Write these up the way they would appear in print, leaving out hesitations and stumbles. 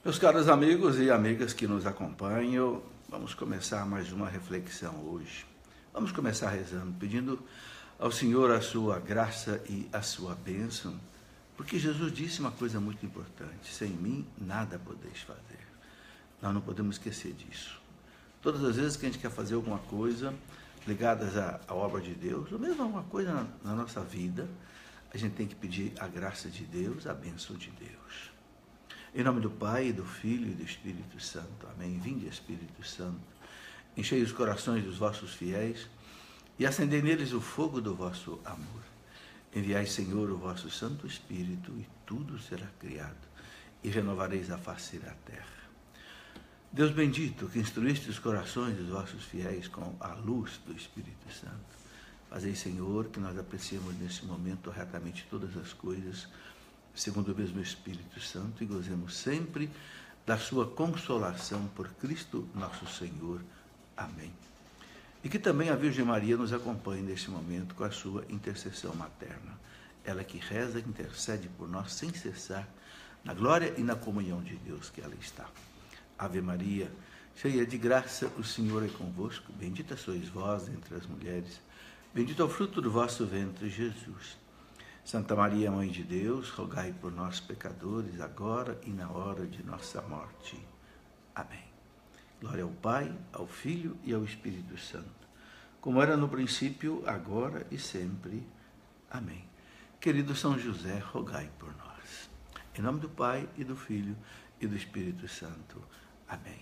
Meus caros amigos e amigas que nos acompanham, vamos começar mais uma reflexão hoje. Vamos começar rezando, pedindo ao Senhor a sua graça e a sua bênção, porque Jesus disse uma coisa muito importante: sem mim nada podeis fazer. Nós não podemos esquecer disso. Todas as vezes que a gente quer fazer alguma coisa ligadas à obra de Deus, ou mesmo alguma coisa na nossa vida, a gente tem que pedir a graça de Deus, a bênção de Deus. Em nome do Pai, do Filho e do Espírito Santo. Amém. Vinde, Espírito Santo, enchei os corações dos vossos fiéis e acendei neles o fogo do vosso amor. Enviai, Senhor, o vosso Santo Espírito e tudo será criado e renovareis a face da terra. Deus bendito, que instruíste os corações dos vossos fiéis com a luz do Espírito Santo, fazei, Senhor, que nós apreciemos nesse momento retamente todas as coisas, segundo o mesmo Espírito Santo, e gozemos sempre da sua consolação por Cristo nosso Senhor. Amém. E que também a Virgem Maria nos acompanhe neste momento com a sua intercessão materna. Ela que reza, que intercede por nós sem cessar, na glória e na comunhão de Deus que ela está. Ave Maria, cheia de graça, o Senhor é convosco. Bendita sois vós entre as mulheres. Bendito é o fruto do vosso ventre, Jesus. Santa Maria, Mãe de Deus, rogai por nós, pecadores, agora e na hora de nossa morte. Amém. Glória ao Pai, ao Filho e ao Espírito Santo, como era no princípio, agora e sempre. Amém. Querido São José, rogai por nós. Em nome do Pai, e do Filho e do Espírito Santo. Amém.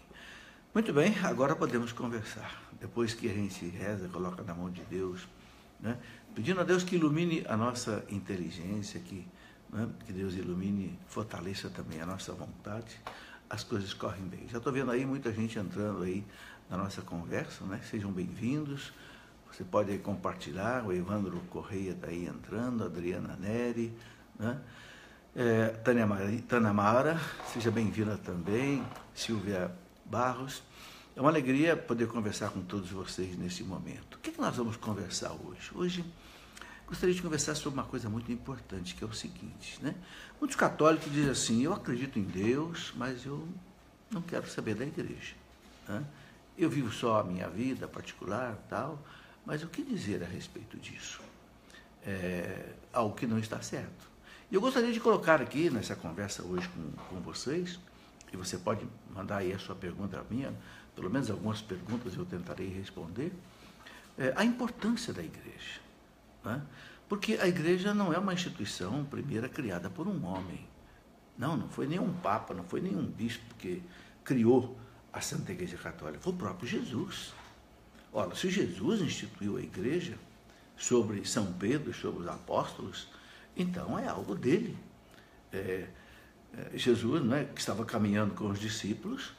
Muito bem, agora podemos conversar. Depois que a gente reza, coloca na mão de Deus, né? Pedindo a Deus que ilumine a nossa inteligência, que Deus ilumine, fortaleça também a nossa vontade, as coisas correm bem. Já estou vendo aí muita gente entrando aí na nossa conversa, né? Sejam bem-vindos. Você pode aí compartilhar, o Evandro Correia está aí entrando, a Adriana Neri, né? Tânia Mara, seja bem-vinda também, Silvia Barros. É uma alegria poder conversar com todos vocês nesse momento. O que nós vamos conversar hoje? Hoje, gostaria de conversar sobre uma coisa muito importante, que é o seguinte, né? Muitos católicos dizem assim: eu acredito em Deus, mas eu não quero saber da igreja, né? Eu vivo só a minha vida particular, tal, mas o que dizer a respeito disso? Algo que não está certo. E eu gostaria de colocar aqui nessa conversa hoje com vocês, e você pode mandar aí a sua pergunta a minha, pelo menos algumas perguntas eu tentarei responder, a importância da igreja, né? Porque a igreja não é uma instituição primeira criada por um homem. Não foi nenhum papa, não foi nenhum bispo que criou a Santa Igreja Católica, foi o próprio Jesus. Ora, se Jesus instituiu a igreja sobre São Pedro e sobre os apóstolos, então é algo dele. Jesus, né, que estava caminhando com os discípulos,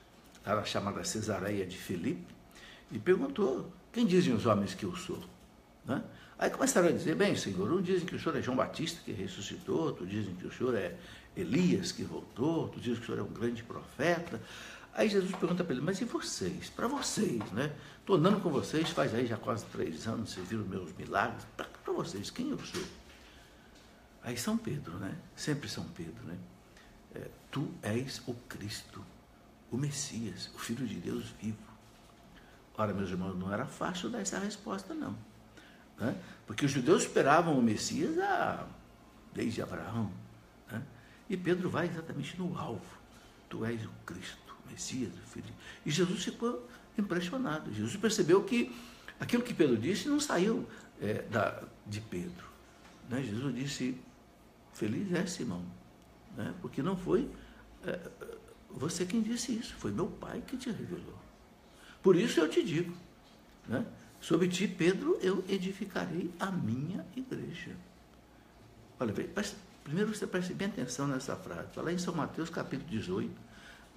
era chamada Cesareia de Filipe, e perguntou: quem dizem os homens que eu sou? Né? Aí começaram a dizer: bem, Senhor, um dizem que o Senhor é João Batista que ressuscitou, outros dizem que o Senhor é Elias que voltou, outros dizem que o Senhor é um grande profeta. Aí Jesus pergunta para ele: mas e vocês? Para vocês, né? Estou andando com vocês faz aí já quase 3 anos, vocês viram meus milagres, para vocês, quem eu sou? Aí São Pedro, né? Sempre São Pedro, né? Tu és o Cristo, o Messias, o Filho de Deus vivo. Ora, meus irmãos, não era fácil dar essa resposta, não, né? Porque os judeus esperavam o Messias desde Abraão, né? E Pedro vai exatamente no alvo. Tu és o Cristo, o Messias, o Filho. E Jesus ficou impressionado. Jesus percebeu que aquilo que Pedro disse não saiu de Pedro, né? Jesus disse: feliz é Simão, né? Porque não foi você quem disse isso, foi meu Pai que te revelou. Por isso eu te digo, né? Sobre ti, Pedro, eu edificarei a minha igreja. Olha, primeiro você preste bem atenção nessa frase. Fala em São Mateus capítulo 18,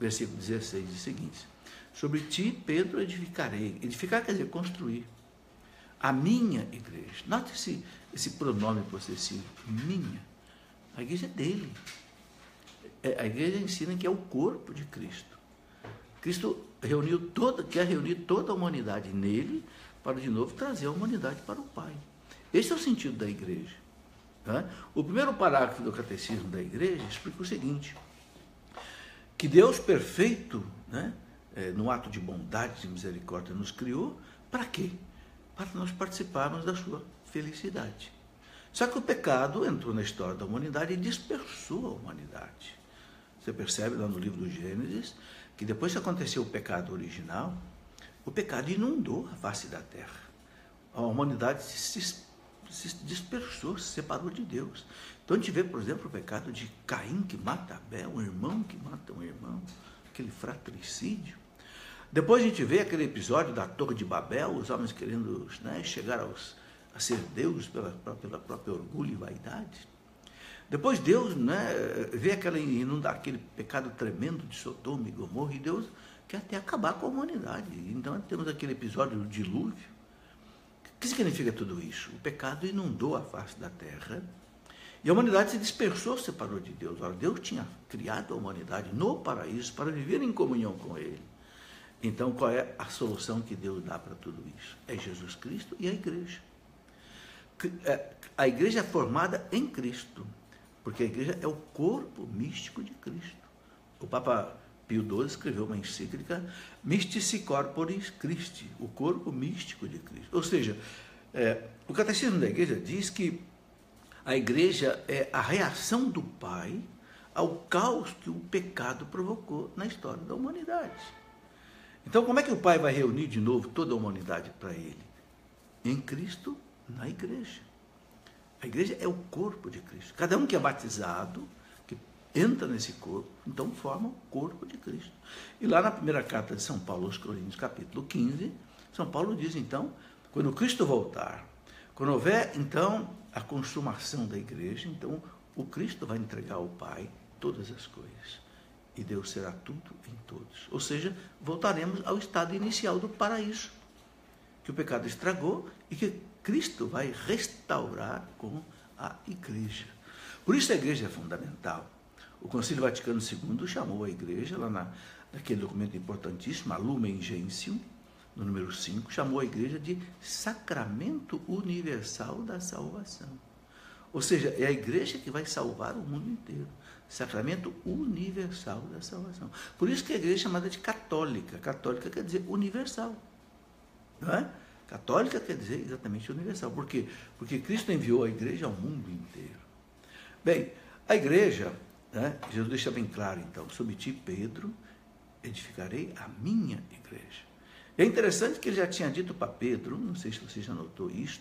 versículo 16, diz o seguinte: sobre ti, Pedro, edificarei. Edificar quer dizer construir a minha igreja. Note esse pronome possessivo, minha. A igreja é dele. A igreja ensina que é o corpo de Cristo. Cristo quer reunir toda a humanidade nele, para de novo trazer a humanidade para o Pai. Esse é o sentido da igreja, né? O primeiro parágrafo do Catecismo da igreja explica o seguinte: que Deus perfeito, né, no ato de bondade e misericórdia, nos criou, para quê? Para nós participarmos da sua felicidade. Só que o pecado entrou na história da humanidade e dispersou a humanidade. Você percebe lá no livro do Gênesis, que depois que aconteceu o pecado original, o pecado inundou a face da terra. A humanidade se dispersou, se separou de Deus. Então a gente vê, por exemplo, o pecado de Caim, que mata Abel, um irmão que mata um irmão, aquele fratricídio. Depois a gente vê aquele episódio da Torre de Babel, os homens querendo, né, chegar a ser Deus pela própria orgulho e vaidade. Depois Deus, né, vê aquele pecado tremendo de Sodoma e Gomorra, e Deus quer até acabar com a humanidade. Então temos aquele episódio do dilúvio. O que significa tudo isso? O pecado inundou a face da terra e a humanidade se dispersou, se separou de Deus. Ora, Deus tinha criado a humanidade no paraíso para viver em comunhão com Ele. Então, qual é a solução que Deus dá para tudo isso? É Jesus Cristo e a igreja. A igreja é formada em Cristo, porque a igreja é o corpo místico de Cristo. O Papa Pio XII escreveu uma encíclica, Mystici Corporis Christi, o corpo místico de Cristo. Ou seja, o catecismo da igreja diz que a igreja é a reação do Pai ao caos que o pecado provocou na história da humanidade. Então, como é que o Pai vai reunir de novo toda a humanidade para Ele? Em Cristo, na igreja. A igreja é o corpo de Cristo. Cada um que é batizado, que entra nesse corpo, então forma o corpo de Cristo. E lá na primeira carta de São Paulo aos Coríntios, capítulo 15, São Paulo diz, então, quando Cristo voltar, quando houver, então, a consumação da igreja, então, o Cristo vai entregar ao Pai todas as coisas. E Deus será tudo em todos. Ou seja, voltaremos ao estado inicial do paraíso, que o pecado estragou e que Cristo vai restaurar com a igreja. Por isso a igreja é fundamental. O Concílio Vaticano II chamou a igreja, lá naquele documento importantíssimo, a Lumen Gentium, no número 5, chamou a igreja de Sacramento Universal da Salvação. Ou seja, é a igreja que vai salvar o mundo inteiro. Sacramento universal da salvação. Por isso que a igreja é chamada de católica. Católica quer dizer universal. Não é? Católica quer dizer exatamente universal. Por quê? Porque Cristo enviou a igreja ao mundo inteiro. Bem, a igreja, né, Jesus deixa bem claro, então, sobre ti, Pedro, edificarei a minha igreja. É interessante que ele já tinha dito para Pedro, não sei se você já notou isso,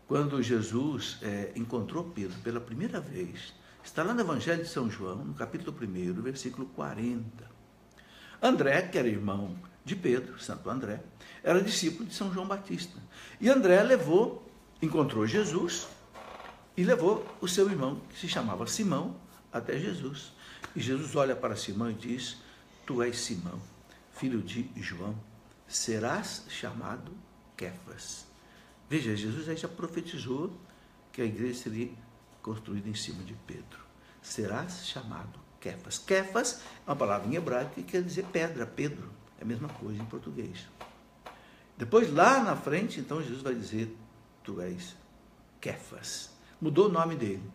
quando Jesus encontrou Pedro pela primeira vez. Está lá no Evangelho de São João, no capítulo 1, versículo 40. André, que era irmão de Pedro, Santo André, era discípulo de São João Batista. E André encontrou Jesus e levou o seu irmão, que se chamava Simão, até Jesus. E Jesus olha para Simão e diz, tu és Simão, filho de João, serás chamado Quefas. Veja, Jesus aí já profetizou que a igreja seria construída em cima de Pedro. Serás chamado Quefas. Quefas é uma palavra em hebraico que quer dizer pedra, Pedro. É a mesma coisa em português. Depois, lá na frente, então, Jesus vai dizer, tu és Quefas. Mudou o nome dele,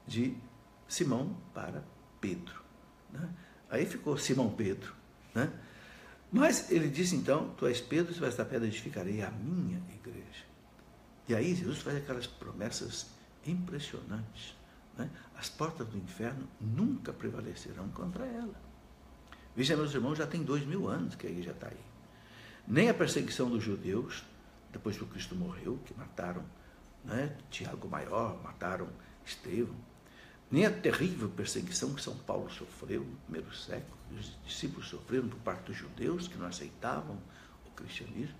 de Simão para Pedro. Né? Aí ficou Simão Pedro. Né? Mas ele disse, então, tu és Pedro, sobre esta pedra edificarei a minha igreja. E aí Jesus faz aquelas promessas impressionantes. Né? As portas do inferno nunca prevalecerão contra ela. Veja, meus irmãos, já tem 2000 anos que a igreja está aí. Nem a perseguição dos judeus, depois que o Cristo morreu, que mataram, né, Tiago Maior, mataram Estevão, nem a terrível perseguição que São Paulo sofreu no primeiro século, os discípulos sofreram por parte dos judeus que não aceitavam o cristianismo,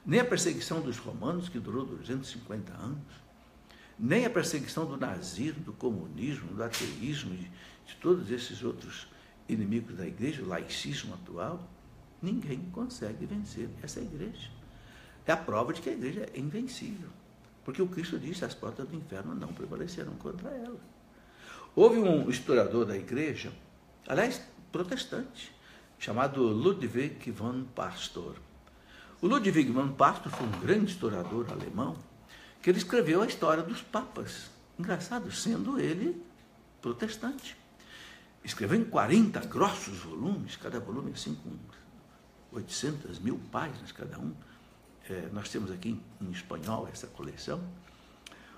nem a perseguição dos romanos, que durou 250 anos, nem a perseguição do nazismo, do comunismo, do ateísmo, de todos esses outros inimigos da igreja, o laicismo atual, ninguém consegue vencer essa igreja. É a prova de que a igreja é invencível, porque o Cristo disse, as portas do inferno não prevalecerão contra ela. Houve um historiador da igreja, aliás, protestante, chamado Ludwig von Pastor. O Ludwig von Pastor foi um grande historiador alemão, que ele escreveu a história dos papas. Engraçado, sendo ele protestante. escreveu em 40 grossos volumes, cada volume assim com 800 mil páginas cada um. Nós temos aqui em espanhol essa coleção.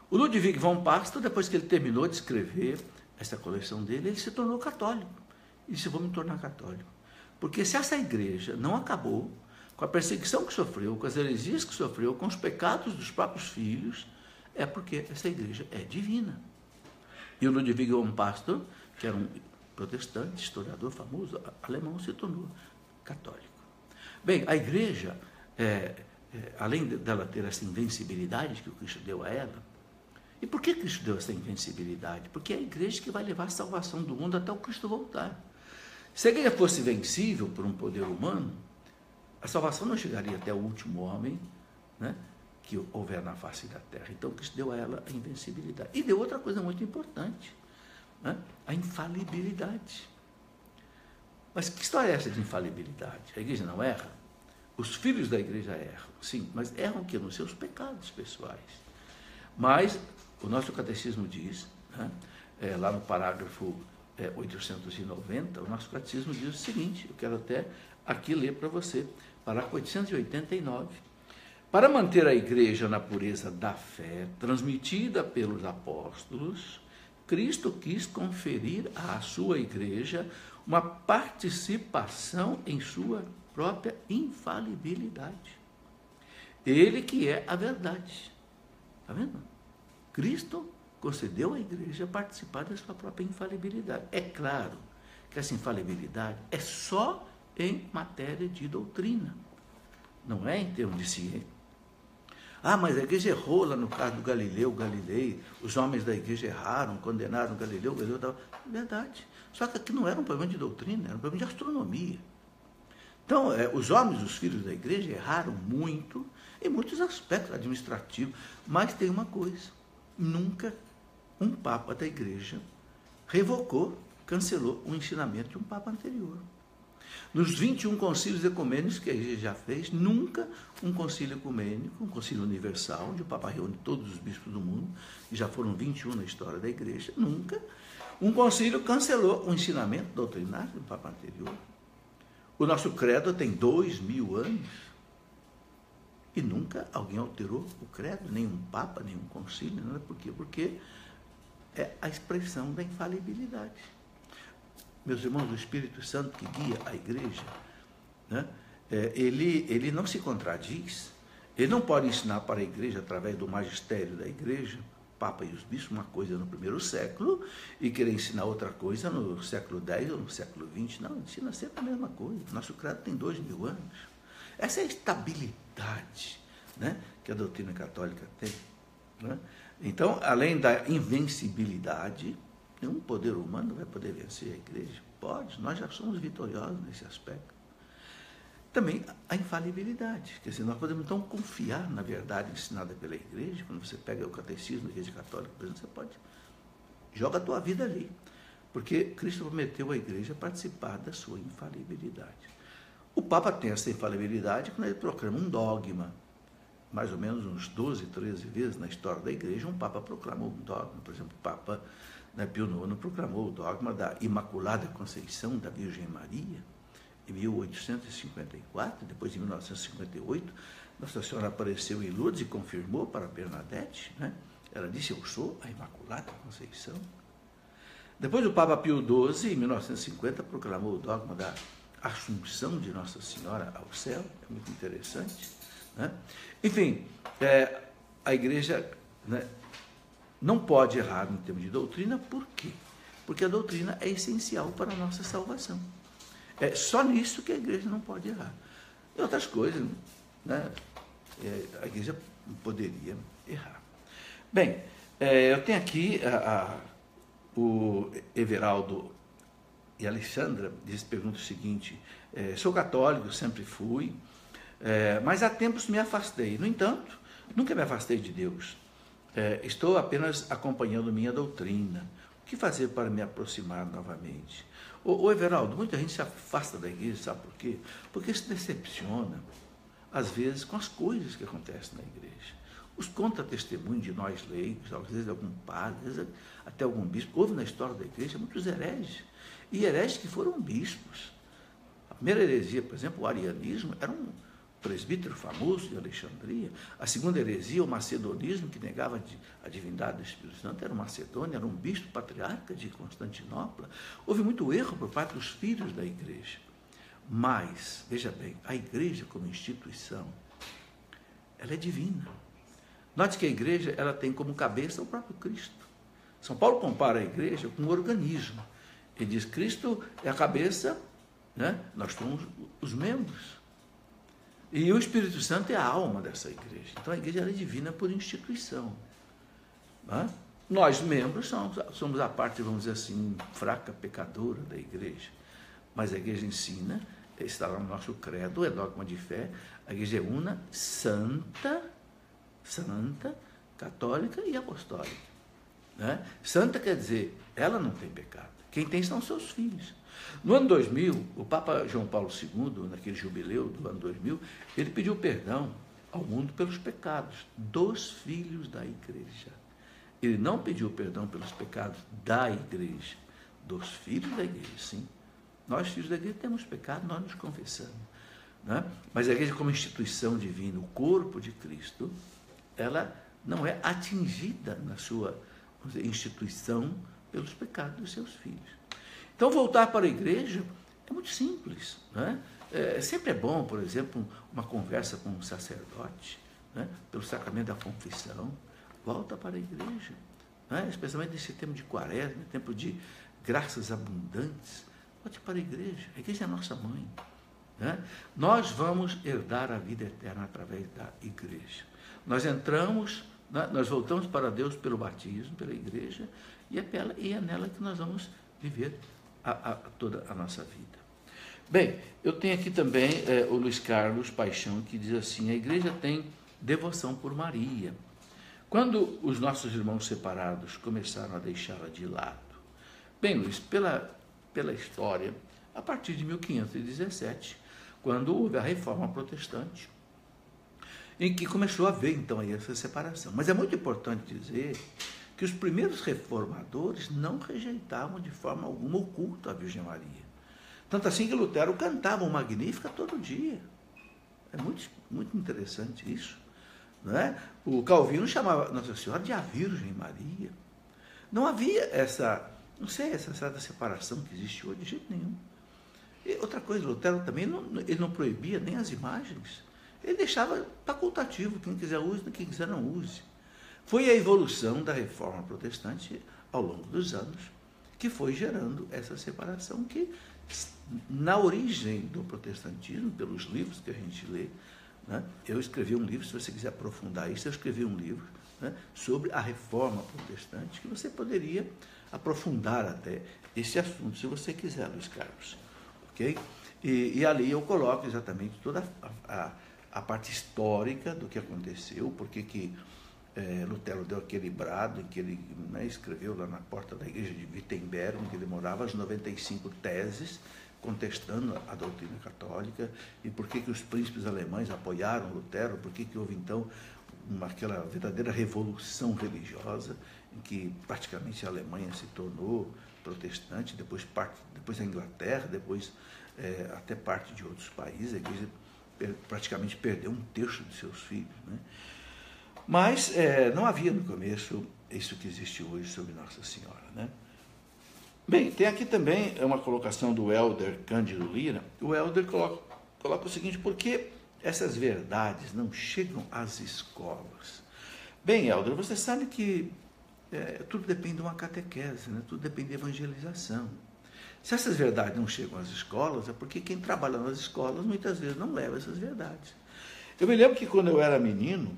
O Ludwig von Pastor, depois que ele terminou de escrever essa coleção dele, ele se tornou católico. E disse: vou me tornar católico. Porque se essa igreja não acabou com a perseguição que sofreu, com as heresias que sofreu, com os pecados dos próprios filhos, é porque essa igreja é divina. E o Ludwig von Pastor, que era um protestante, historiador famoso, alemão, se tornou católico. Bem, a igreja, além dela ter essa invencibilidade que o Cristo deu a ela, e por que Cristo deu essa invencibilidade? Porque é a igreja que vai levar a salvação do mundo até o Cristo voltar. Se a igreja fosse vencível por um poder humano, a salvação não chegaria até o último homem, né, que houver na face da terra. Então, Cristo deu a ela a invencibilidade. E deu outra coisa muito importante, né, a infalibilidade. Mas que história é essa de infalibilidade? A igreja não erra? Os filhos da igreja erram, sim, mas erram o quê? Nos seus pecados pessoais. Mas o nosso catecismo diz, né, lá no parágrafo 890, o nosso catecismo diz o seguinte, eu quero até aqui ler para você, parágrafo 889. Para manter a igreja na pureza da fé, transmitida pelos apóstolos, Cristo quis conferir à sua igreja uma participação em sua própria infalibilidade. Ele que é a verdade. Está vendo? Cristo concedeu à igreja participar da sua própria infalibilidade. É claro que essa infalibilidade é só em matéria de doutrina, não é em termos de ciência. Ah, mas a igreja errou lá no caso do Galilei, os homens da igreja erraram, condenaram Galileu estava... Verdade. Só que aqui não era um problema de doutrina, era um problema de astronomia. Então, os homens, os filhos da igreja, erraram muito em muitos aspectos administrativos, mas tem uma coisa, nunca um papa da igreja revocou, cancelou o ensinamento de um papa anterior. Nos 21 concílios ecumênicos que a igreja já fez, nunca um concílio ecumênico, um concílio universal, onde o papa reúne todos os bispos do mundo, e já foram 21 na história da igreja, nunca um concílio cancelou o ensinamento doutrinário do papa anterior. O nosso credo tem 2000 anos e nunca alguém alterou o credo, nenhum papa, nenhum concílio. Não é por quê? Porque é a expressão da infalibilidade. Meus irmãos, o Espírito Santo que guia a igreja, né, ele não se contradiz, ele não pode ensinar para a igreja através do magistério da igreja, o Papa e os bispos, uma coisa no primeiro século e querer ensinar outra coisa no século X ou no século XX. Não, ensina sempre a mesma coisa. Nosso credo tem 2000 anos. Essa é a estabilidade, né, que a doutrina católica tem. Né? Então, além da invencibilidade, nenhum poder humano vai poder vencer a igreja. Pode, nós já somos vitoriosos nesse aspecto. Também a infalibilidade, quer dizer, nós podemos então confiar na verdade ensinada pela igreja. Quando você pega o catecismo da igreja católica, por exemplo, você pode, joga a tua vida ali, porque Cristo prometeu à igreja participar da sua infalibilidade. O Papa tem essa infalibilidade quando ele proclama um dogma. Mais ou menos uns 12, 13 vezes na história da igreja, um Papa proclamou um dogma. Por exemplo, o Papa Pio IX proclamou o dogma da Imaculada Conceição da Virgem Maria, em 1854, depois em 1958, Nossa Senhora apareceu em Lourdes e confirmou para Bernadette, né? Ela disse: eu sou a Imaculada Conceição. Depois o Papa Pio XII, em 1950, proclamou o dogma da Assunção de Nossa Senhora ao céu, é muito interessante. Né? Enfim, a igreja, né, não pode errar em termos de doutrina. Por quê? Porque a doutrina é essencial para a nossa salvação. É só nisso que a igreja não pode errar. E outras coisas, né, a igreja poderia errar. Bem, eu tenho aqui o Everaldo e a Alexandra, perguntam o seguinte: sou católico, sempre fui, mas há tempos me afastei. No entanto, nunca me afastei de Deus. Estou apenas acompanhando minha doutrina. O que fazer para me aproximar novamente? Ô Everaldo, muita gente se afasta da igreja, sabe por quê? Porque se decepciona, às vezes, com as coisas que acontecem na igreja. Os contra-testemunhos de nós leigos, às vezes algum padre, às vezes até algum bispo. Houve na história da igreja muitos hereges, e hereges que foram bispos. A primeira heresia, por exemplo, o arianismo, era um presbítero famoso de Alexandria. A segunda heresia, o macedonismo, que negava a divindade do Espírito Santo, era o Macedônio, era um bispo patriarca de Constantinopla. Houve muito erro por parte dos filhos da igreja. Mas, veja bem, a igreja como instituição, ela é divina. Note que a igreja ela tem como cabeça o próprio Cristo. São Paulo compara a igreja com um organismo. Ele diz, Cristo é a cabeça, né? Nós somos os membros. E o Espírito Santo é a alma dessa igreja. Então a igreja ela é divina por instituição. Né? Nós, membros, somos a parte, vamos dizer assim, fraca, pecadora da igreja. Mas a igreja ensina, está lá no nosso credo, é dogma de fé, a igreja é una, santa, católica e apostólica. Né? Santa quer dizer, ela não tem pecado. Quem tem são seus filhos. No ano 2000, o Papa João Paulo II, naquele jubileu do ano 2000, ele pediu perdão ao mundo pelos pecados dos filhos da igreja. Ele não pediu perdão pelos pecados da igreja, dos filhos da igreja, sim. Nós, filhos da igreja, temos pecado, nós nos confessamos. Né? Mas a igreja como instituição divina, o corpo de Cristo, ela não é atingida na sua, vamos dizer, instituição pelos pecados dos seus filhos. Então, voltar para a igreja é muito simples. Né? Sempre é bom, por exemplo, uma conversa com um sacerdote, né? Pelo sacramento da confissão. Volta para a igreja. Né? Especialmente nesse tempo de quaresma, tempo de graças abundantes. Volte para a igreja. A igreja é a nossa mãe. Né? Nós vamos herdar a vida eterna através da igreja. Nós entramos, né? Nós voltamos para Deus pelo batismo, pela igreja, e é nela que nós vamos viver toda a nossa vida. Bem, eu tenho aqui também o Luiz Carlos Paixão, que diz assim, a igreja tem devoção por Maria. Quando os nossos irmãos separados começaram a deixá-la de lado? Bem, Luiz, pela história, a partir de 1517, quando houve a Reforma Protestante, em que começou a haver, então, aí essa separação. Mas é muito importante dizer que os primeiros reformadores não rejeitavam de forma alguma o culto à Virgem Maria. Tanto assim que Lutero cantava o Magnífica todo dia. É muito, muito interessante isso. Não é? O Calvino chamava Nossa Senhora de a Virgem Maria. Não havia essa certa separação que existe hoje, de jeito nenhum. E outra coisa, Lutero também, ele não proibia nem as imagens. Ele deixava facultativo, quem quiser use, quem quiser não use. Foi a evolução da Reforma Protestante ao longo dos anos que foi gerando essa separação que, na origem do protestantismo, pelos livros que a gente lê, né, eu escrevi um livro, se você quiser aprofundar isso, eu escrevi um livro, né, sobre a Reforma Protestante, que você poderia aprofundar até esse assunto, se você quiser, Luiz Carlos. Okay? E ali eu coloco exatamente toda a parte histórica do que aconteceu, porque que Lutero deu aquele brado em que ele, né, escreveu lá na porta da igreja de Wittenberg, onde ele morava, as 95 teses contestando a doutrina católica, e por que os príncipes alemães apoiaram Lutero, por que houve então aquela verdadeira revolução religiosa, em que praticamente a Alemanha se tornou protestante, depois a Inglaterra, depois até parte de outros países, a igreja praticamente perdeu um terço de seus filhos, né? Mas não havia no começo isso que existe hoje sobre Nossa Senhora, né? Bem, tem aqui também uma colocação do Helder Cândido Lira. O Helder coloca o seguinte, por que essas verdades não chegam às escolas? Bem, Helder, você sabe que tudo depende de uma catequese, né? Tudo depende de evangelização. Se essas verdades não chegam às escolas, é porque quem trabalha nas escolas muitas vezes não leva essas verdades. Eu me lembro que quando eu era menino,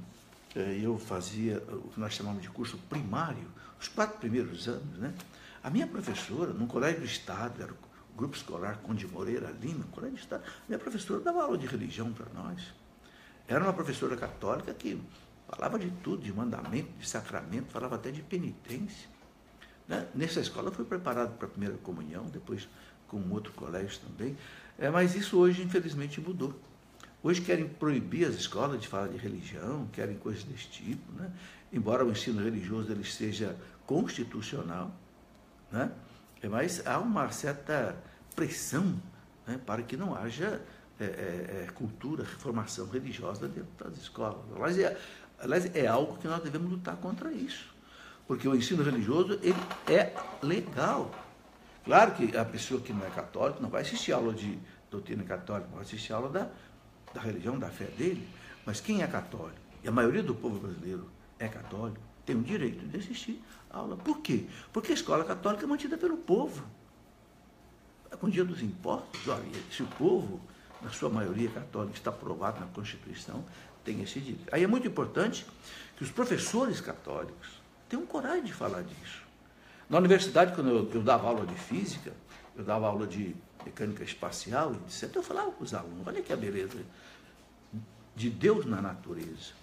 eu fazia o que nós chamamos de curso primário, os 4 primeiros anos, né? A minha professora, num colégio do Estado, era o Grupo Escolar Conde Moreira Lima, colégio do Estado, minha professora dava aula de religião para nós. Era uma professora católica que falava de tudo, de mandamento, de sacramento, falava até de penitência. Né? Nessa escola eu fui preparado para a primeira comunhão, depois com outro colégio também, mas isso hoje, infelizmente, mudou. Hoje querem proibir as escolas de falar de religião, querem coisas desse tipo, né? Embora o ensino religioso ele seja constitucional, né? Mas há uma certa pressão, né, para que não haja cultura, formação religiosa dentro das escolas. Aliás, é algo que nós devemos lutar contra isso, porque o ensino religioso ele é legal. Claro que a pessoa que não é católica não vai assistir aula de doutrina católica, vai assistir aula da religião, da fé dele, mas quem é católico, e a maioria do povo brasileiro é católico, tem o direito de assistir a aula. Por quê? Porque a escola católica é mantida pelo povo. Com o dia dos impostos, olha, se o povo, na sua maioria católica, está aprovado na Constituição, tem esse direito. Aí é muito importante que os professores católicos tenham coragem de falar disso. Na universidade, quando eu dava aula de física, eu dava aula de mecânica espacial, etc., eu falava para os alunos, olha que a beleza de Deus na natureza.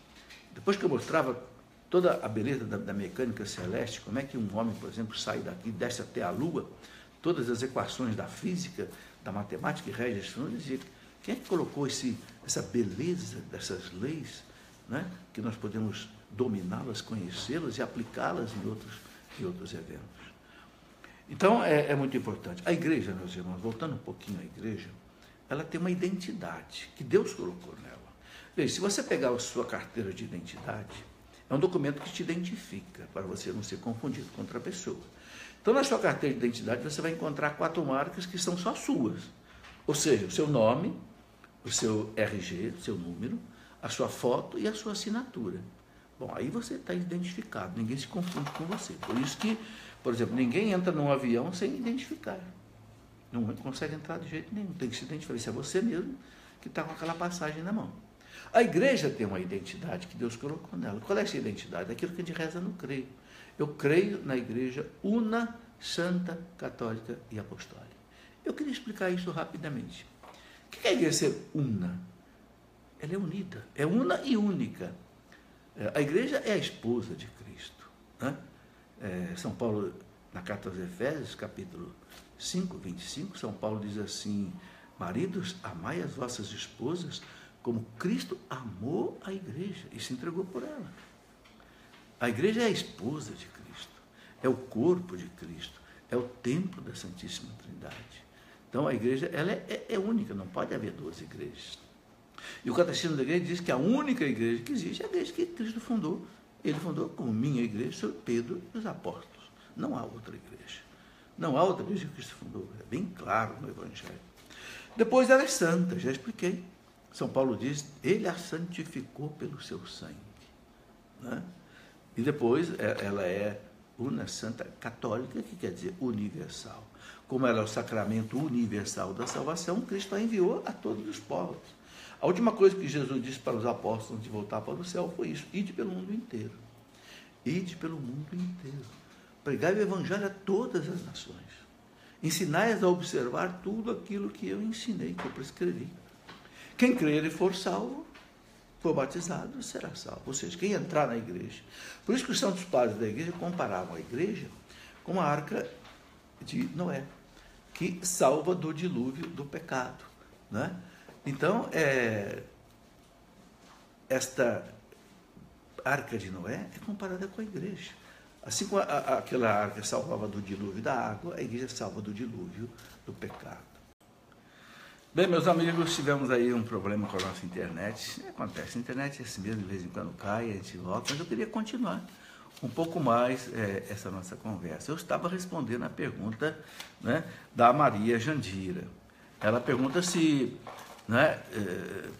Depois que eu mostrava toda a beleza da mecânica celeste, como é que um homem, por exemplo, sai daqui, desce até a Lua, todas as equações da física, da matemática que rege as fenômenos, dizia, quem é que colocou essa beleza dessas leis, né, que nós podemos dominá-las, conhecê-las e aplicá-las em outros eventos? Então, é muito importante. A igreja, meus irmãos, voltando um pouquinho à igreja, ela tem uma identidade que Deus colocou nela. Veja, se você pegar a sua carteira de identidade, é um documento que te identifica, para você não ser confundido com outra pessoa. Então, na sua carteira de identidade, você vai encontrar 4 marcas que são só suas. Ou seja, o seu nome, o seu RG, o seu número, a sua foto e a sua assinatura. Bom, aí você está identificado, ninguém se confunde com você. Por isso que, por exemplo, ninguém entra num avião sem identificar. Não consegue entrar de jeito nenhum, tem que se identificar. Isso é você mesmo que está com aquela passagem na mão. A igreja tem uma identidade que Deus colocou nela. Qual é essa identidade? Aquilo que a gente reza no creio. Eu creio na igreja una, santa, católica e apostólica. Eu queria explicar isso rapidamente. O que é a igreja ser una? Ela é unida, é una e única. A igreja é a esposa de Cristo, né? São Paulo, na carta aos Efésios, capítulo 5, 25, São Paulo diz assim, maridos, amai as vossas esposas como Cristo amou a igreja e se entregou por ela. A igreja é a esposa de Cristo, é o corpo de Cristo, é o templo da Santíssima Trindade. Então a igreja ela é única, não pode haver 2 igrejas. E o Catecismo da Igreja diz que a única igreja que existe é a igreja que Cristo fundou. Ele fundou como minha igreja, São Pedro e os apóstolos. Não há outra igreja. Não há outra igreja que Cristo fundou. É bem claro no Evangelho. Depois ela é santa, já expliquei. São Paulo diz, ele a santificou pelo seu sangue. Né? E depois ela é una, santa, católica, que quer dizer universal. Como ela é o sacramento universal da salvação, Cristo a enviou a todos os povos. A última coisa que Jesus disse para os apóstolos antes de voltar para o céu foi isso, ide pelo mundo inteiro. Ide pelo mundo inteiro. Pregai o evangelho a todas as nações. Ensinai-as a observar tudo aquilo que eu ensinei, que eu prescrevi. Quem crer e for salvo, for batizado, será salvo. Ou seja, quem entrar na igreja. Por isso que os santos padres da igreja comparavam a igreja com a arca de Noé, que salva do dilúvio do pecado, né? Então, esta arca de Noé é comparada com a igreja. Assim como aquela arca salvava do dilúvio da água, a igreja salva do dilúvio do pecado. Bem, meus amigos, tivemos aí um problema com a nossa internet. Acontece, a internet é assim mesmo, de vez em quando cai, a gente volta, mas eu queria continuar um pouco mais essa nossa conversa. Eu estava respondendo a pergunta, né, da Maria Jandira. Ela pergunta se... Né?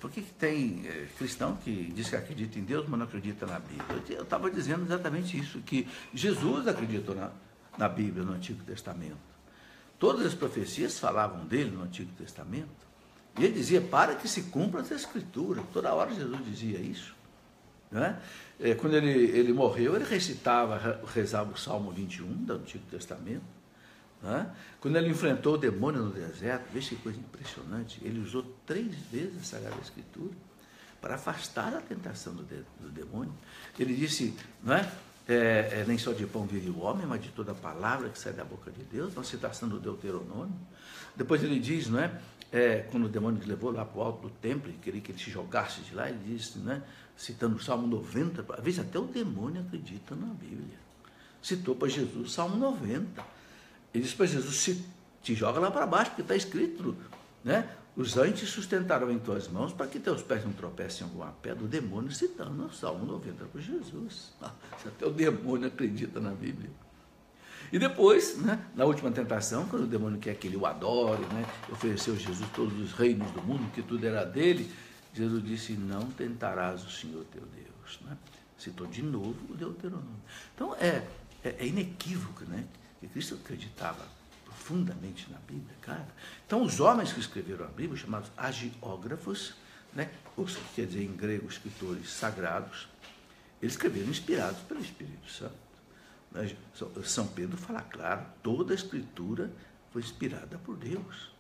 Por que tem cristão que diz que acredita em Deus, mas não acredita na Bíblia? Eu estava dizendo exatamente isso, que Jesus acreditou na Bíblia, no Antigo Testamento. Todas as profecias falavam dele no Antigo Testamento. E ele dizia, para que se cumpra as Escrituras. Toda hora Jesus dizia isso. Né? Quando ele morreu, ele rezava o Salmo 21 do Antigo Testamento. Né? Quando ele enfrentou o demônio no deserto, veja que coisa impressionante, ele usou 3 vezes a Sagrada Escritura para afastar a tentação do demônio. Ele disse, não é? Nem só de pão vive o homem, mas de toda palavra que sai da boca de Deus, uma citação do Deuteronômio. Depois ele diz, não é? quando o demônio levou lá para o alto do templo e queria que ele se jogasse de lá, ele disse, né, citando o Salmo 90, às vezes até o demônio acredita na Bíblia. Citou para Jesus o Salmo 90. Ele disse para Jesus, se te joga lá para baixo, porque está escrito, né? Os anjos te sustentarão em tuas mãos para que teus pés não tropecem em alguma pedra. O demônio citando o Salmo 90 para Jesus. Até o demônio acredita na Bíblia. E depois, né, na última tentação, quando o demônio quer que ele o adore, né, ofereceu a Jesus todos os reinos do mundo, que tudo era dele, Jesus disse, não tentarás o Senhor teu Deus. Né? Citou de novo o Deuteronômio. Então, é inequívoco, né, que Cristo acreditava profundamente na Bíblia, cara. Então, os homens que escreveram a Bíblia, chamados agiógrafos, né, ou que quer dizer em grego, escritores sagrados, eles escreveram inspirados pelo Espírito Santo. São Pedro fala claro, toda a Escritura foi inspirada por Deus.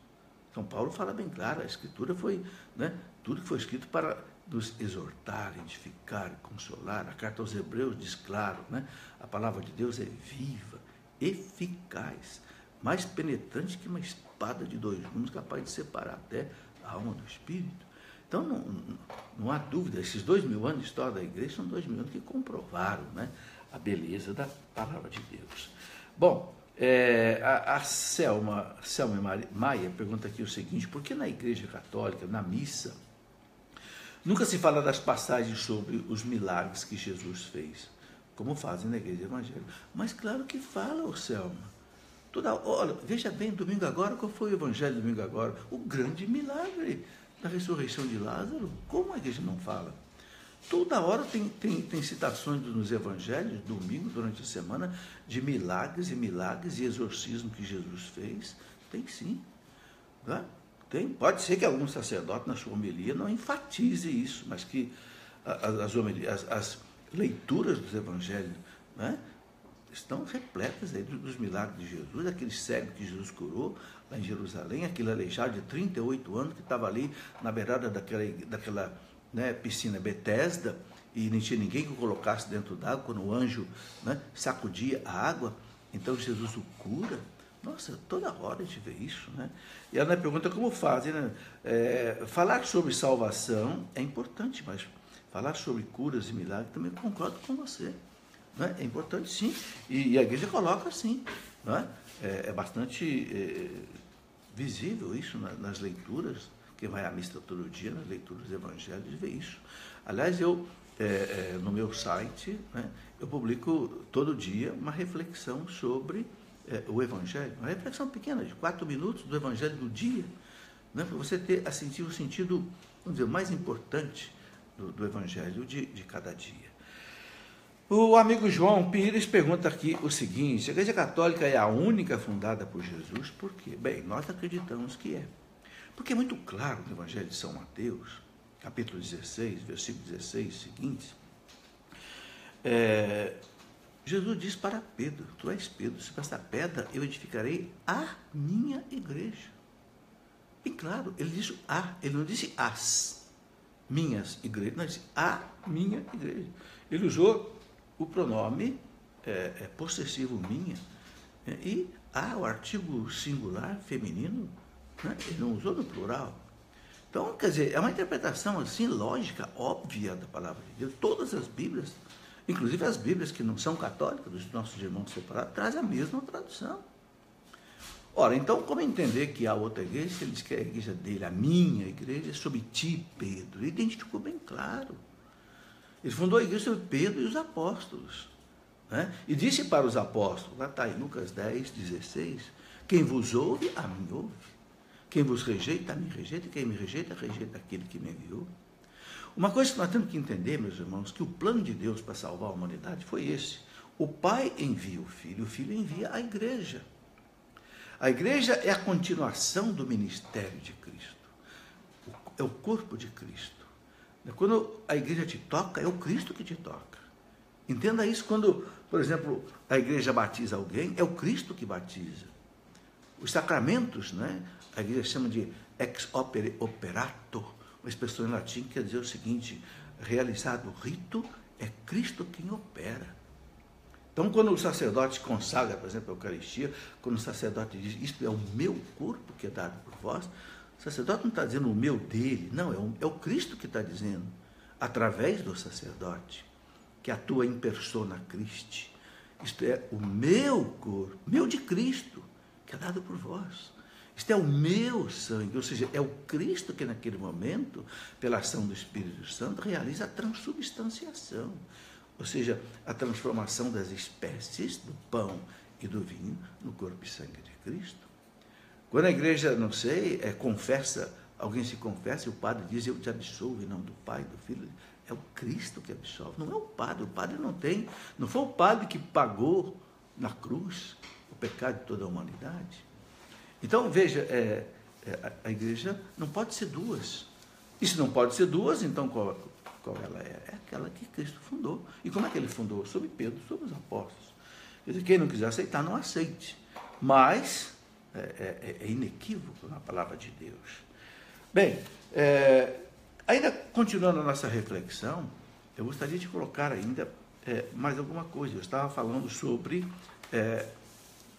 São Paulo fala bem claro, a Escritura foi, né, tudo que foi escrito para nos exortar, edificar, consolar. A carta aos Hebreus diz claro, né, a palavra de Deus é viva, eficaz, mais penetrante que uma espada de 2 gumes, capaz de separar até a alma do Espírito. Então, não há dúvida, esses 2000 anos de história da igreja são 2000 anos que comprovaram, né, a beleza da palavra de Deus. Bom, a Selma Maia pergunta aqui o seguinte, por que na igreja católica, na missa, nunca se fala das passagens sobre os milagres que Jesus fez, como fazem na igreja evangélica? Mas claro que fala, Selma. Olha, veja bem, domingo agora, qual foi o evangelho domingo agora? O grande milagre da ressurreição de Lázaro. Como a igreja não fala? Toda hora tem citações nos evangelhos, domingo, durante a semana, de milagres e exorcismo que Jesus fez. Tem sim. Tá? Pode ser que algum sacerdote na sua homilia não enfatize isso, mas que as leituras dos evangelhos, né, estão repletas aí dos milagres de Jesus, aquele cego que Jesus curou lá em Jerusalém, aquele aleijado de 38 anos que estava ali na beirada daquela né, piscina Betesda, e não tinha ninguém que o colocasse dentro d'água, quando o anjo, né, sacudia a água, então Jesus o cura. Nossa, toda hora a gente vê isso, né? E ela pergunta como fazem, né? Falar sobre salvação é importante, mas falar sobre curas e milagres também concordo com você. Né? É importante sim, e a igreja coloca assim, né? É bastante visível isso nas leituras. Quem vai à missa todo dia, nas leituras dos evangelhos, vê isso. Aliás, eu, no meu site, né, eu publico todo dia uma reflexão sobre o evangelho, uma reflexão pequena, de 4 minutos do evangelho do dia, né, para você ter a sentir o sentido, vamos dizer, mais importante do evangelho de cada dia. O amigo João Pires pergunta aqui o seguinte, a Igreja Católica é a única fundada por Jesus? Por quê? Bem, nós acreditamos que é. Porque é muito claro no Evangelho de São Mateus, capítulo 16, versículo 16, seguinte, Jesus diz para Pedro, tu és Pedro, se esta pedra eu edificarei a minha igreja. E claro, ele disse ele não disse as minhas igrejas, não, ele disse a minha igreja. Ele usou o pronome possessivo minha, e o artigo singular feminino, né, ele não usou no plural. Então, quer dizer, é uma interpretação assim, lógica, óbvia da palavra de Deus. Todas as Bíblias, inclusive as Bíblias que não são católicas, dos nossos irmãos separados, trazem a mesma tradução. Ora, então, como entender que a outra igreja, ele diz que é a igreja dele, a minha igreja, é sobre ti, Pedro? Ele identificou bem claro. Ele fundou a igreja sobre Pedro e os apóstolos. Né? E disse para os apóstolos, lá está em Lucas 10, 16, quem vos ouve, a mim ouve. Quem vos rejeita, a mim rejeita. Quem me rejeita, rejeita aquele que me enviou. Uma coisa que nós temos que entender, meus irmãos, que o plano de Deus para salvar a humanidade foi esse. O Pai envia o Filho envia a igreja. A igreja é a continuação do ministério de Cristo. É o corpo de Cristo. Quando a igreja te toca, é o Cristo que te toca. Entenda isso quando, por exemplo, a igreja batiza alguém, é o Cristo que batiza. Os sacramentos, né? A igreja chama de ex opere operato, uma expressão em latim que quer dizer o seguinte, realizado o rito, é Cristo quem opera. Então, quando o sacerdote consagra, por exemplo, a Eucaristia, quando o sacerdote diz, isto é o meu corpo que é dado por vós, O sacerdote não está dizendo o meu dele, não, é o Cristo que está dizendo, através do sacerdote, que atua em persona Christi. Isto é o meu corpo, meu de Cristo, que é dado por vós. Isto é o meu sangue, ou seja, é o Cristo que naquele momento, pela ação do Espírito Santo, realiza a transubstanciação, ou seja, a transformação das espécies, do pão e do vinho, no corpo e sangue de Cristo. Quando a igreja, não sei, confessa, alguém se confessa e o padre diz, eu te absolvo em nome do Pai, do Filho, é o Cristo que absolve, não é o padre não foi o padre que pagou na cruz o pecado de toda a humanidade. Então, veja, a igreja não pode ser duas. E se não pode ser duas, então qual ela é? É aquela que Cristo fundou. E como é que ele fundou? Sobre Pedro, sobre os apóstolos. Quer dizer, quem não quiser aceitar, não aceite. Mas é inequívoco na palavra de Deus. Bem, ainda continuando a nossa reflexão, eu gostaria de colocar ainda mais alguma coisa. Eu estava falando sobre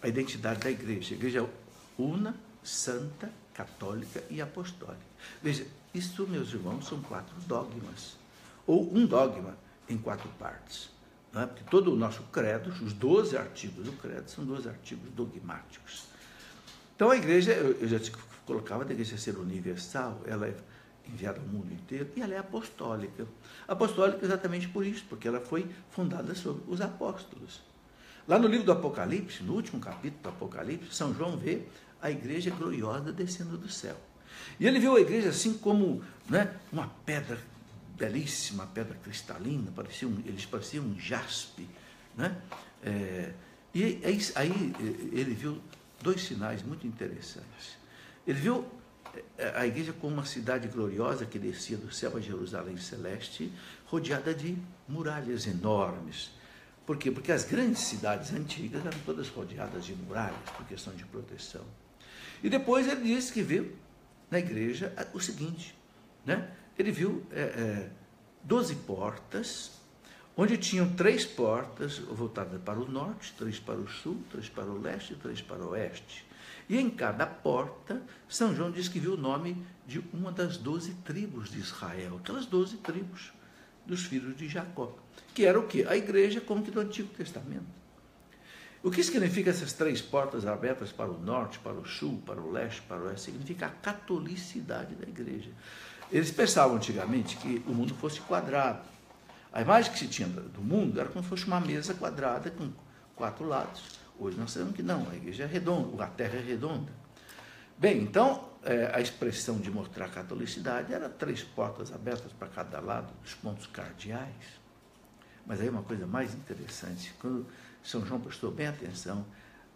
a identidade da igreja. A igreja una, santa, católica e apostólica. Veja, isso, meus irmãos, são 4 dogmas, ou um dogma em 4 partes. Não é? Porque todo o nosso credo, os 12 artigos do credo, são 12 artigos dogmáticos. Então, a igreja, eu já colocava a igreja ser universal, ela é enviada ao mundo inteiro, e ela é apostólica. Apostólica exatamente por isso, porque ela foi fundada sobre os apóstolos. Lá no livro do Apocalipse, no último capítulo do Apocalipse, São João vê a igreja gloriosa descendo do céu. E ele viu a igreja assim como, né, uma pedra belíssima, pedra cristalina, eles pareciam um jaspe. Né? E aí ele viu 2 sinais muito interessantes. Ele viu a igreja como uma cidade gloriosa que descia do céu a Jerusalém celeste, rodeada de muralhas enormes. Por quê? Porque as grandes cidades antigas eram todas rodeadas de muralhas, por questão de proteção. E depois ele disse que viu na igreja o seguinte, né? Ele viu 12 portas, onde tinham 3 portas voltadas para o norte, 3 para o sul, 3 para o leste e 3 para o oeste. E em cada porta, São João diz que viu o nome de uma das 12 tribos de Israel, aquelas 12 tribos dos filhos de Jacó, que era o quê? A igreja como que do Antigo Testamento. O que significa essas 3 portas abertas para o norte, para o sul, para o leste, para o oeste? Significa a catolicidade da igreja. Eles pensavam antigamente que o mundo fosse quadrado. A imagem que se tinha do mundo era como se fosse uma mesa quadrada com 4 lados. Hoje nós sabemos que não, a igreja é redonda, a terra é redonda. Bem, então, a expressão de mostrar a catolicidade era 3 portas abertas para cada lado, dos pontos cardeais. Mas aí uma coisa mais interessante, quando São João prestou bem atenção,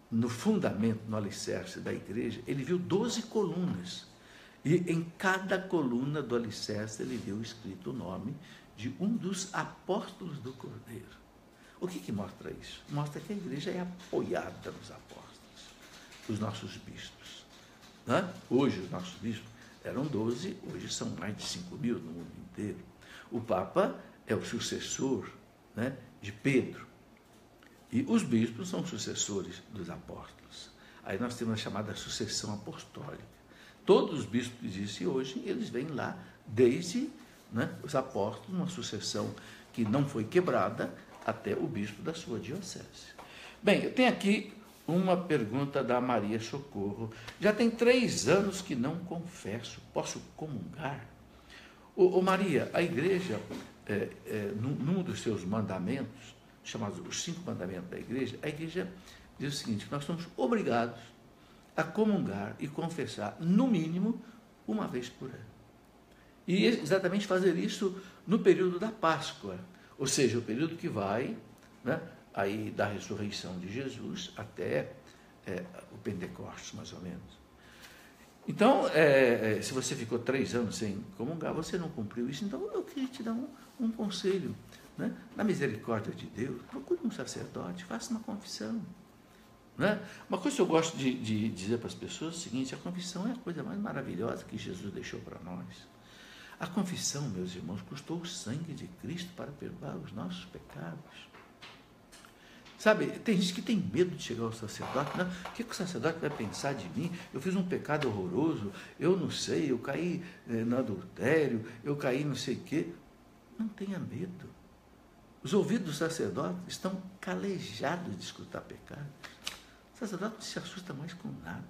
no fundamento, no alicerce da igreja, ele viu 12 colunas. E em cada coluna do alicerce ele viu escrito o nome de um dos apóstolos do Cordeiro. O que mostra isso? Mostra que a igreja é apoiada nos apóstolos, os nossos bispos. Né? Hoje os nossos bispos eram 12, hoje são mais de 5.000 no mundo inteiro. O Papa é o sucessor, né, de Pedro. E os bispos são sucessores dos apóstolos. Aí nós temos a chamada sucessão apostólica. Todos os bispos que existem hoje, eles vêm lá desde, né, os apóstolos, uma sucessão que não foi quebrada até o bispo da sua diocese. Bem, eu tenho aqui uma pergunta da Maria Socorro. Já tem 3 anos que não confesso. Posso comungar? Ô Maria, a igreja, num dos seus mandamentos, chamados os 5 mandamentos da igreja, a igreja diz o seguinte, que nós somos obrigados a comungar e confessar, no mínimo, uma vez por ano. E exatamente fazer isso no período da Páscoa, ou seja, o período que vai, né, aí da ressurreição de Jesus até o Pentecostes, mais ou menos. Então, se você ficou 3 anos sem comungar, você não cumpriu isso, então eu queria te dar um conselho, né? Na misericórdia de Deus, procure um sacerdote, faça uma confissão. Né? Uma coisa que eu gosto de dizer para as pessoas é o seguinte, a confissão é a coisa mais maravilhosa que Jesus deixou para nós. A confissão, meus irmãos, custou o sangue de Cristo para perdoar os nossos pecados. Sabe, tem gente que tem medo de chegar ao sacerdote. Não, o que o sacerdote vai pensar de mim? Eu fiz um pecado horroroso, eu não sei, eu caí no adultério, eu caí não sei o quê. Não tenha medo. Os ouvidos do sacerdote estão calejados de escutar pecados. O sacerdote não se assusta mais com nada.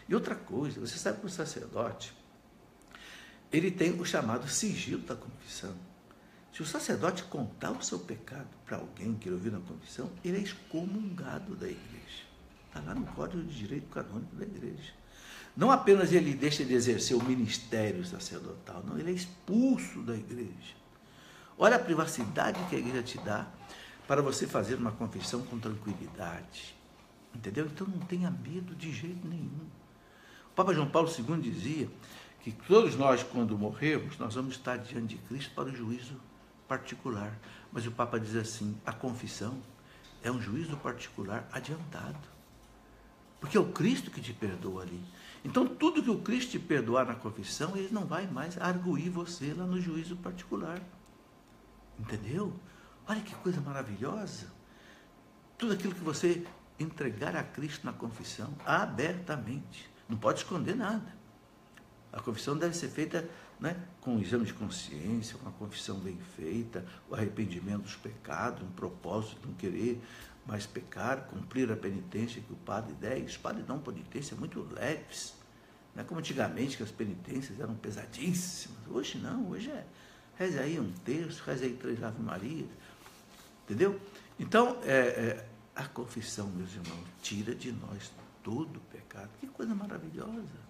E outra coisa, você sabe que o sacerdote, ele tem o chamado sigilo da confissão. Se o sacerdote contar o seu pecado para alguém que ele ouviu na confissão, ele é excomungado da igreja. Está lá no Código de Direito Canônico da igreja. Não apenas ele deixa de exercer o ministério sacerdotal, não, ele é expulso da igreja. Olha a privacidade que a igreja te dá para você fazer uma confissão com tranquilidade. Entendeu? Então não tenha medo de jeito nenhum. O Papa João Paulo II dizia que todos nós, quando morrermos, nós vamos estar diante de Cristo para o juízo particular. Mas o Papa diz assim, a confissão é um juízo particular adiantado. Porque é o Cristo que te perdoa ali. Então, tudo que o Cristo te perdoar na confissão, ele não vai mais arguir você lá no juízo particular. Entendeu? Olha que coisa maravilhosa. Tudo aquilo que você entregar a Cristo na confissão, abertamente. Não pode esconder nada. A confissão deve ser feita, né, com um exame de consciência, com uma confissão bem feita, o arrependimento dos pecados, um propósito de não querer mais pecar, cumprir a penitência que o padre der. Os padres dão penitência muito leves. Não é como antigamente, que as penitências eram pesadíssimas. Hoje não, hoje é reze aí um terço, reze aí 3 Ave Maria. Entendeu? Então, a confissão, meus irmãos, tira de nós todo o pecado. Que coisa maravilhosa.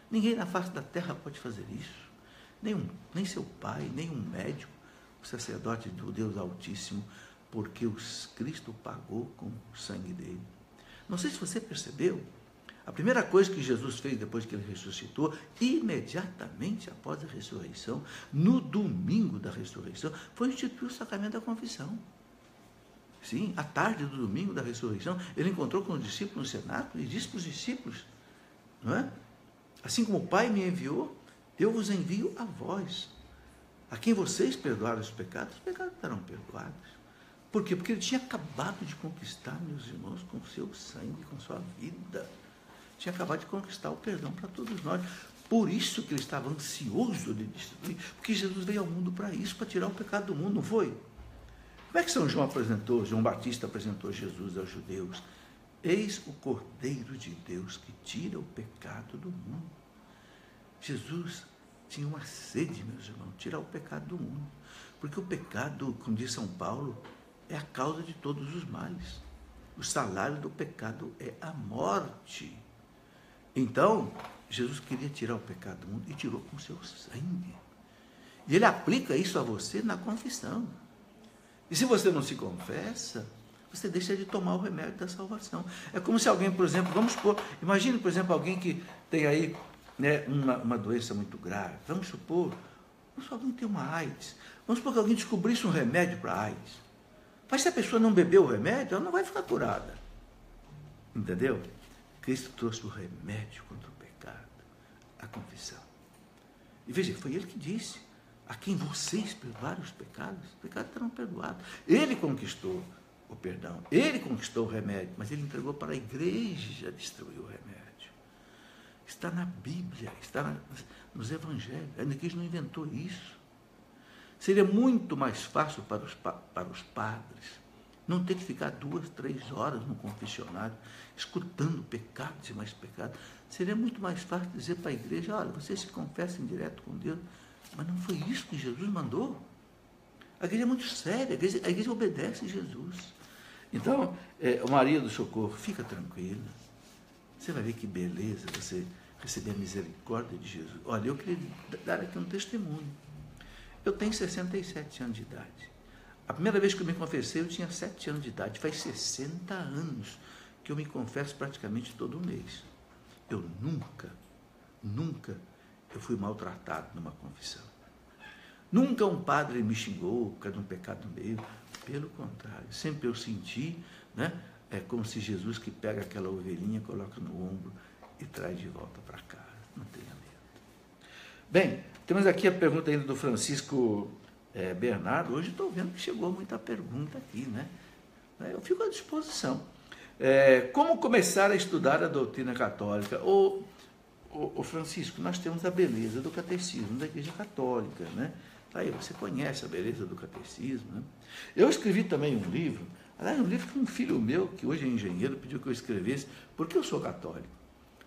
Ninguém na face da terra pode fazer isso. Nem seu pai, nem um médico, o sacerdote do Deus Altíssimo, porque Cristo pagou com o sangue dele. Não sei se você percebeu, a primeira coisa que Jesus fez depois que ele ressuscitou, imediatamente após a ressurreição, no domingo da ressurreição, foi instituir o sacramento da confissão. Sim, à tarde do domingo da ressurreição, ele encontrou com os discípulos no cenáculo e disse para os discípulos, não é? Assim como o Pai me enviou, eu vos envio a vós. A quem vocês perdoarem os pecados estarão perdoados. Por quê? Porque ele tinha acabado de conquistar, meus irmãos, com o seu sangue, com sua vida. Tinha acabado de conquistar o perdão para todos nós. Por isso que ele estava ansioso de destruir, porque Jesus veio ao mundo para isso, para tirar o pecado do mundo, não foi? Como é que João Batista apresentou Jesus aos judeus? Eis o Cordeiro de Deus que tira o pecado do mundo. Jesus tinha uma sede, meus irmãos, tirar o pecado do mundo. Porque o pecado, como diz São Paulo, é a causa de todos os males. O salário do pecado é a morte. Então, Jesus queria tirar o pecado do mundo e tirou com seu sangue. E ele aplica isso a você na confissão. E se você não se confessa, você deixa de tomar o remédio da salvação. É como se alguém, por exemplo, imagine, por exemplo, alguém que tem aí, né, uma doença muito grave. Vamos supor que alguém tem uma AIDS. Vamos supor que alguém descobrisse um remédio para a AIDS. Mas se a pessoa não beber o remédio, ela não vai ficar curada. Entendeu? Cristo trouxe o remédio contra o pecado, a confissão. E veja, foi ele que disse, a quem vocês perdoarem os pecados serão perdoados. Ele conquistou o perdão, ele conquistou o remédio, mas ele entregou para a igreja distribuir o remédio. Está na Bíblia, está nos evangelhos, a igreja não inventou isso. Seria muito mais fácil para os padres não ter que ficar 2, 3 horas no confessionário, escutando pecados e mais pecados. Seria muito mais fácil dizer para a igreja, olha, vocês se confessem direto com Deus. Mas não foi isso que Jesus mandou. A igreja é muito séria, a igreja obedece a Jesus. Então, Maria do Socorro, fica tranquila. Você vai ver que beleza você receber a misericórdia de Jesus. Olha, eu queria dar aqui um testemunho. Eu tenho 67 anos de idade. A primeira vez que eu me confessei, eu tinha 7 anos de idade. Faz 60 anos que eu me confesso praticamente todo mês. Eu nunca eu fui maltratado numa confissão. Nunca um padre me xingou por causa de um pecado meu. Pelo contrário, sempre eu senti, né? É como se Jesus que pega aquela ovelhinha, coloca no ombro e traz de volta para casa. Não tenha medo. Bem, temos aqui a pergunta ainda do Francisco Bernardo. Hoje estou vendo que chegou muita pergunta aqui, né? né? Eu fico à disposição. Como começar a estudar a doutrina católica? Ô Francisco, nós temos a beleza do catecismo da Igreja Católica, né? Aí você conhece a beleza do catecismo, né? Eu escrevi também um livro, aliás, um livro que um filho meu, que hoje é engenheiro, pediu que eu escrevesse, porque eu sou católico.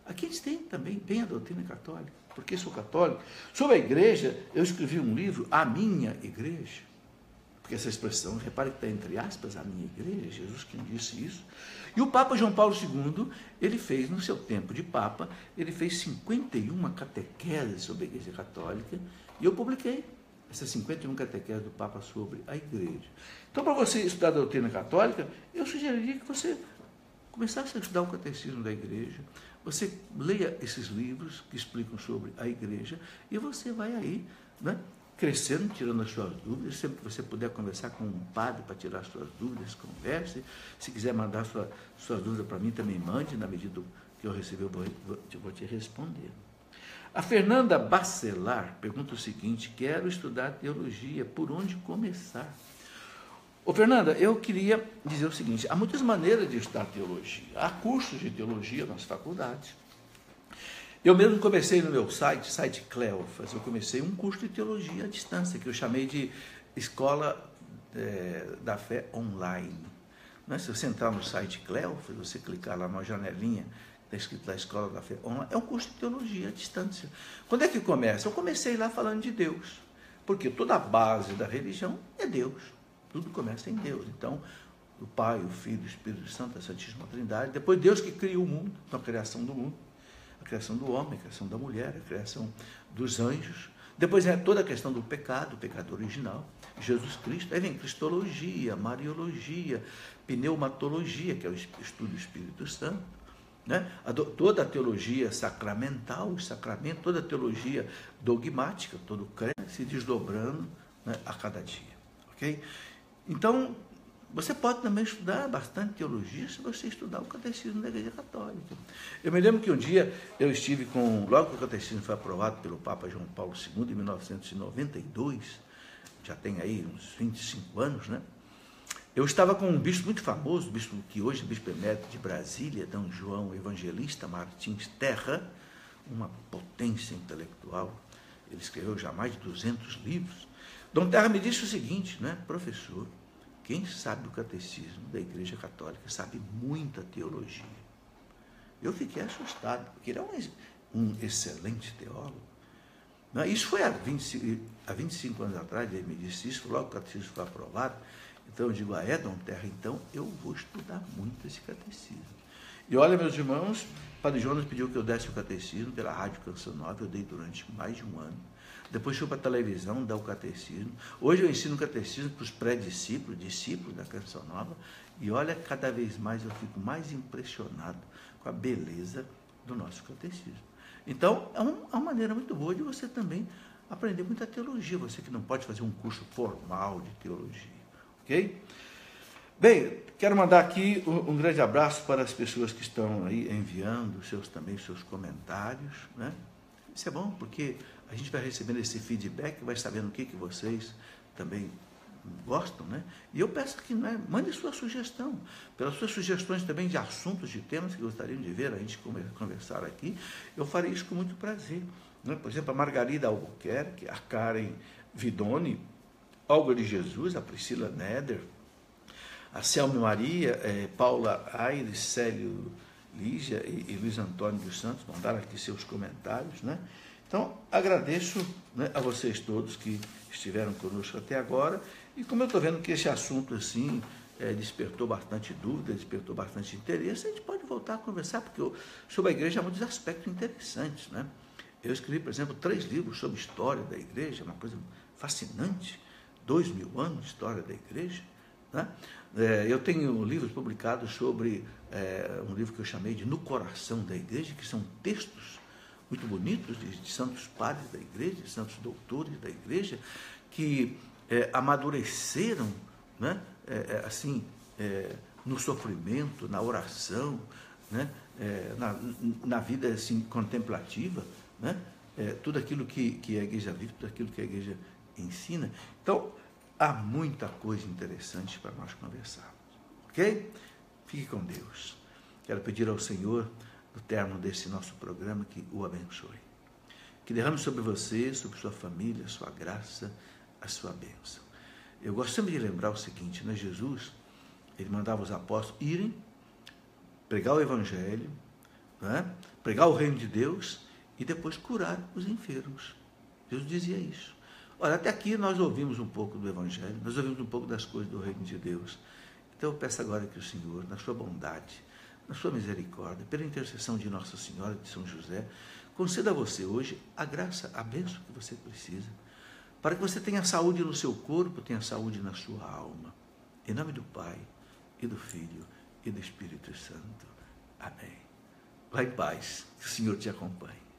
Aqui eles têm também bem a doutrina católica, porque sou católico. Sobre a igreja, eu escrevi um livro, A Minha Igreja, porque essa expressão, repare que está entre aspas, a minha igreja, Jesus quem disse isso. E o Papa João Paulo II, ele fez, no seu tempo de Papa, ele fez 51 catequeses sobre a Igreja Católica, e eu publiquei essas 51 catequeses do Papa sobre a Igreja. Então, para você estudar a doutrina católica, eu sugeriria que você começasse a estudar o catecismo da Igreja, você leia esses livros que explicam sobre a Igreja, e você vai aí, né, crescendo, tirando as suas dúvidas. Sempre que você puder conversar com um padre para tirar as suas dúvidas, converse. Se quiser mandar suas dúvidas para mim, também mande, na medida que eu receber, eu vou te responder. A Fernanda Bacelar pergunta o seguinte: quero estudar teologia, por onde começar? Ô Fernanda, eu queria dizer o seguinte: há muitas maneiras de estudar teologia. Há cursos de teologia nas faculdades. Eu mesmo comecei no meu site Cleofas, eu comecei um curso de teologia à distância, que eu chamei de Escola da Fé Online. Se você entrar no site Cleofas, você clicar lá na janelinha, está escrito lá Escola da Fé Online, é um curso de teologia à distância. Quando é que começa? Eu comecei lá falando de Deus, porque toda a base da religião é Deus, tudo começa em Deus. Então, o Pai, o Filho, o Espírito Santo, a Santíssima Trindade, depois Deus que cria o mundo, então a criação do mundo, a criação do homem, a criação da mulher, a criação dos anjos. Depois é toda a questão do pecado, o pecado original, Jesus Cristo. Aí vem cristologia, mariologia, pneumatologia, que é o estudo do Espírito Santo, né? Toda a teologia sacramental, o sacramento, toda a teologia dogmática, todo crente se desdobrando, né, a cada dia. Ok? Então, você pode também estudar bastante teologia se você estudar o catecismo da Igreja Católica. Eu me lembro que um dia eu estive logo que o catecismo foi aprovado pelo Papa João Paulo II, em 1992, já tem aí uns 25 anos, né? Eu estava com um bispo muito famoso, bispo que hoje é bispo emérito de Brasília, D. João Evangelista Martins Terra, uma potência intelectual. Ele escreveu já mais de 200 livros. D. Terra me disse o seguinte, né, professor: quem sabe o catecismo da Igreja Católica sabe muita teologia. Eu fiquei assustado, porque ele é um excelente teólogo. Isso foi há 25 anos atrás, ele me disse isso, logo que o catecismo foi aprovado. Então eu digo: Dom Terra, então eu vou estudar muito esse catecismo. E olha, meus irmãos, o Padre Jonas pediu que eu desse o catecismo pela Rádio Canção Nova, eu dei durante mais de um ano. Depois fui para a televisão dar o catecismo. Hoje eu ensino o catecismo para os pré-discípulos, discípulos da Canção Nova. E olha, cada vez mais eu fico mais impressionado com a beleza do nosso catecismo. Então, é uma maneira muito boa de você também aprender muita teologia. Você que não pode fazer um curso formal de teologia. Ok? Bem, quero mandar aqui um grande abraço para as pessoas que estão aí enviando seus comentários, né? Isso é bom, porque a gente vai recebendo esse feedback, vai sabendo o que vocês também gostam, né? E eu peço que, né, mande sua sugestão, pelas suas sugestões também de assuntos, de temas que gostariam de ver a gente conversar aqui, eu farei isso com muito prazer, né? Por exemplo, a Margarida Albuquerque, a Karen Vidoni, Olga de Jesus, a Priscila Neder, a Selma Maria, Paula Aires, Célio Lígia e Luiz Antônio dos Santos mandaram aqui seus comentários, né? Então, agradeço, né, a vocês todos que estiveram conosco até agora. E como eu estou vendo que esse assunto, assim, despertou bastante dúvida, despertou bastante interesse, a gente pode voltar a conversar, porque sobre a igreja há muitos aspectos interessantes, né? Eu escrevi, por exemplo, 3 livros sobre história da igreja, uma coisa fascinante, 2000 anos de história da igreja, né? Eu tenho livros publicados sobre um livro que eu chamei de No Coração da Igreja, que são textos muito bonitos de santos padres da igreja, de santos doutores da igreja, que amadureceram, né, no sofrimento, na oração, né, na vida assim, contemplativa, né, tudo aquilo que a igreja vive, tudo aquilo que a igreja ensina. Então, há muita coisa interessante para nós conversarmos. ok? Fique com Deus. Quero pedir ao Senhor, no término desse nosso programa, que o abençoe. Que derrame sobre você, sobre sua família, a sua graça, a sua bênção. Eu gosto sempre de lembrar o seguinte, né? Jesus, ele mandava os apóstolos irem, pregar o Evangelho, né? Pregar o reino de Deus e depois curar os enfermos. Jesus dizia isso. Olha, até aqui nós ouvimos um pouco do Evangelho, nós ouvimos um pouco das coisas do reino de Deus. Então eu peço agora que o Senhor, na sua bondade, na sua misericórdia, pela intercessão de Nossa Senhora de São José, conceda a você hoje a graça, a bênção que você precisa, para que você tenha saúde no seu corpo, tenha saúde na sua alma. Em nome do Pai, e do Filho, e do Espírito Santo. Amém. Vá em paz, que o Senhor te acompanhe.